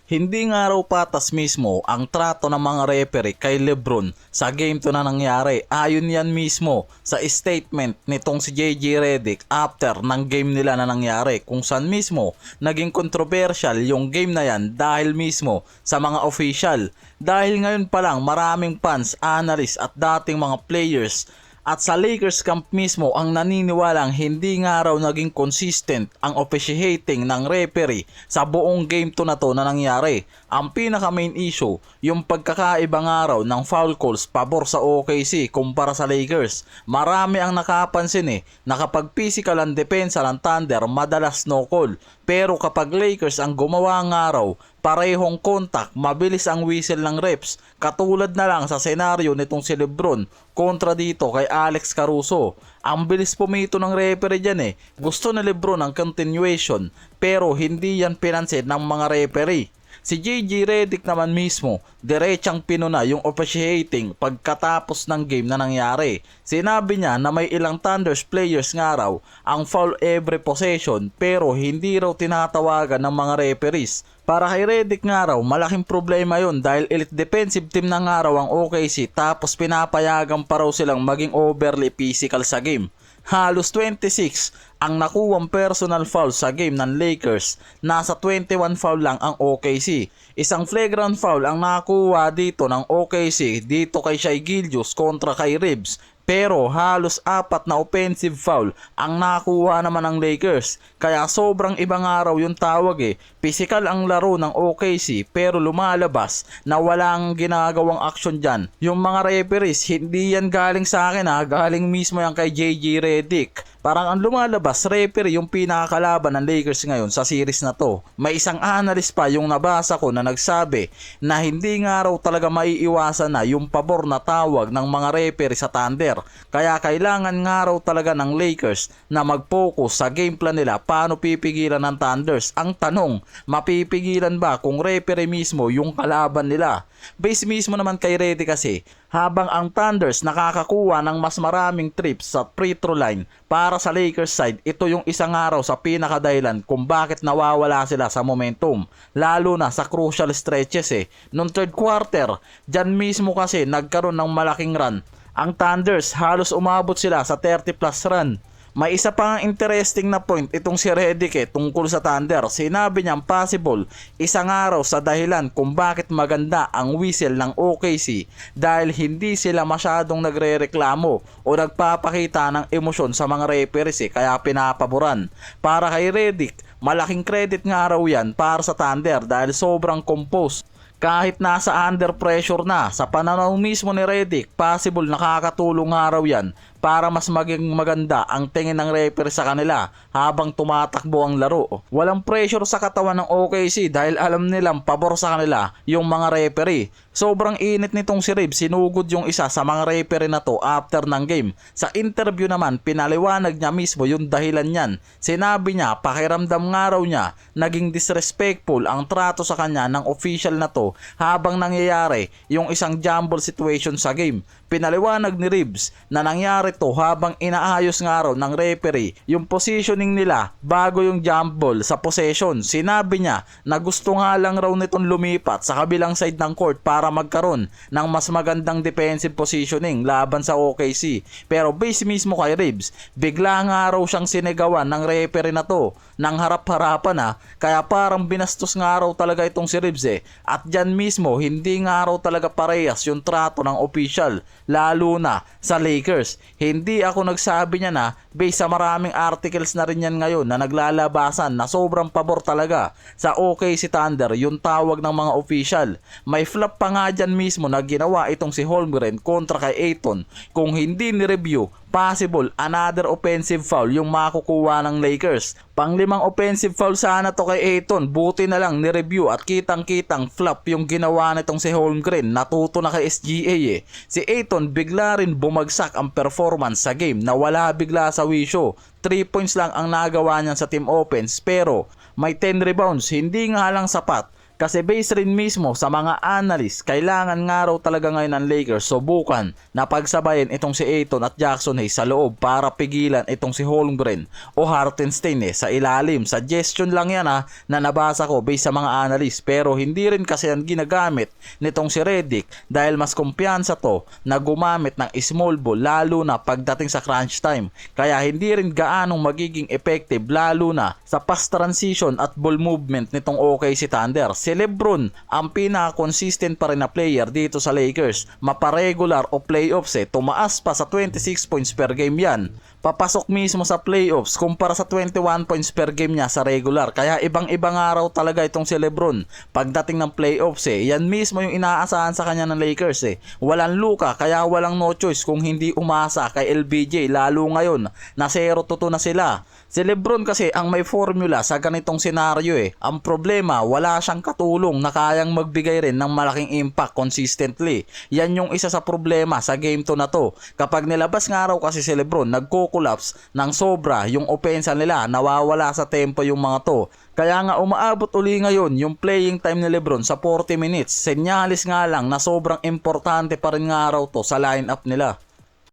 Hindi nga raw patas mismo ang trato ng mga referee kay Lebron sa game 2 na nangyari. Ayon yan mismo sa statement nitong si JJ Redick after ng game nila na nangyari, kung saan mismo naging controversial yung game na yan dahil mismo sa mga official. Dahil ngayon pa lang maraming fans, analysts at dating mga players at sa Lakers camp mismo ang naniniwalang hindi nga raw naging consistent ang officiating ng referee sa buong game 2 na to na nangyari. Ang pinaka main issue, yung pagkakaiba nga raw ng foul calls pabor sa OKC kumpara sa Lakers. Marami ang nakapansin na kapag physical ang depensa ng Thunder, madalas no call. Pero kapag Lakers ang gumawa nga raw, parehong contact, mabilis ang whistle ng refs. Katulad na lang sa senaryo nitong si Lebron kontra dito kay Alex Caruso. Ang bilis pumito ng referee dyan. Gusto ni Lebron ang continuation pero hindi yan pinansin ng mga referee. Si JJ Redick naman mismo, diretsang pinuna yung officiating pagkatapos ng game na nangyari. Sinabi niya na may ilang Thunders players nga raw ang foul every possession pero hindi raw tinatawagan ng mga referees. Para kay Redick nga raw, malaking problema yon dahil elite defensive team na nga raw ang OKC tapos pinapayagan pa raw silang maging overly physical sa game. Halos 26 ang nakuwang personal foul sa game ng Lakers, nasa 21 foul lang ang OKC. Isang flagrant foul ang nakuha dito ng OKC dito kay Shai Gilgeous kontra kay Reeves. Pero halos 4 na offensive foul ang nakuha naman ng Lakers. Kaya sobrang ibang araw yung tawag. Physical ang laro ng OKC pero lumalabas na walang ginagawang action dyan. Yung mga referees, hindi yan galing sa akin galing mismo yan kay JJ Redick. Parang ang lumalabas, referee yung pinakakalaban ng Lakers ngayon sa series na to. May isang analyst pa yung nabasa ko na nagsabi na hindi nga raw talaga maiiwasan na yung pabor na tawag ng mga referee sa Thunder. Kaya kailangan nga raw talaga ng Lakers na mag-focus sa game plan nila paano pipigilan ng Thunders. Ang tanong, mapipigilan ba kung referee mismo yung kalaban nila? Base mismo naman kay Redick kasi, habang ang Thunders nakakakuha ng mas maraming trips sa free throw line para sa Lakers side, ito yung isang araw sa pinakadahilan kung bakit nawawala sila sa momentum. Lalo na sa crucial stretches Noong third quarter, dyan mismo kasi nagkaroon ng malaking run. Ang Thunders halos umabot sila sa 30 plus run. May isa pang interesting na point itong si Redick tungkol sa Thunder. Sinabi niyang possible isang araw sa dahilan kung bakit maganda ang whistle ng OKC dahil hindi sila masyadong nagrereklamo o nagpapakita ng emosyon sa mga referees kaya pinapaboran. Para kay Redick, malaking credit nga raw yan para sa Thunder dahil sobrang composed. Kahit nasa under pressure na, sa pananaw mismo ni Redick, possible nakakatulong nga raw yan para mas maging maganda ang tingin ng referee sa kanila habang tumatakbo ang laro. Walang pressure sa katawan ng OKC dahil alam nilang pabor sa kanila yung mga referee. Sobrang init nitong si Reeves, sinugod yung isa sa mga referee na to after ng game. Sa interview naman, pinaliwanag niya mismo yung dahilan niyan. Sinabi niya, pakiramdam nga raw niya, naging disrespectful ang trato sa kanya ng official na to habang nangyayari yung isang jumble situation sa game. Pinaliwanag ni Reeves na nangyari to habang inaayos nga raw ng referee yung positioning nila bago yung jump ball sa possession. Sinabi niya na gusto nga lang raw nitong lumipat sa kabilang side ng court para magkaroon ng mas magandang defensive positioning laban sa OKC. Pero base mismo kay Reeves, bigla nga raw siyang sinigawan ng referee na to ng harap-harapan kaya parang binastos nga raw talaga itong si Reeves At dyan mismo, hindi nga raw talaga parehas yung trato ng official, lalo na sa Lakers. Hindi ako nagsabi niya na, based sa maraming articles na rin yan ngayon na naglalabasan na sobrang pabor talaga sa OKC Thunder yung tawag ng mga official. May flop pa nga dyan mismo na ginawa itong si Holmgren kontra kay Ayton. Kung hindi ni-review, possible another offensive foul yung makukuha ng Lakers. Panglimang offensive foul sana to kay Ayton, buti na lang ni-review at kitang-kitang flop yung ginawa nitong si Holmgren. Natuto na kay SGA Si Ayton bigla rin bumagsak ang performance sa game, nawala bigla sa wisyo. 3 points lang ang nagawa niyan sa team offense pero may 10 rebounds, hindi nga lang sapat Kasi base rin mismo sa mga analyst, kailangan nga raw talaga ngayon ng Lakers subukan na pagsabayin itong si Ayton at Jackson Hayes sa loob para pigilan itong si Holmgren o Hartenstein sa ilalim. Suggestion lang yan na nabasa ko base sa mga analyst, pero hindi rin kasi yan ginagamit nitong si Redick dahil mas kumpiyansa to na gumamit ng small ball lalo na pagdating sa crunch time. Kaya hindi rin gaanong magiging effective lalo na sa pass transition at ball movement nitong OKC Thunder. Si LeBron ang pinaka-consistent pa rin na player dito sa Lakers. Maparegular o playoffs tumaas pa sa 26 points per game yan. Papasok mismo sa playoffs kumpara sa 21 points per game niya sa regular. Kaya ibang-ibang araw talaga itong si LeBron pagdating ng playoffs yan mismo yung inaasahan sa kanya ng Lakers Walang Luka, kaya walang no choice kung hindi umasa kay LBJ, lalo ngayon na 0-2 na sila. Si LeBron kasi ang may formula sa ganitong senaryo Ang problema, wala siyang katulong na kayang magbigay rin ng malaking impact consistently. Yan yung isa sa problema sa game 2 na to. Kapag nilabas nga raw kasi si LeBron, nagko-collapse ng sobra yung opensa nila, nawawala sa tempo yung mga to. Kaya nga umaabot uli ngayon yung playing time ni LeBron sa 40 minutes. Senyalis nga lang na sobrang importante pa rin nga raw to sa lineup nila.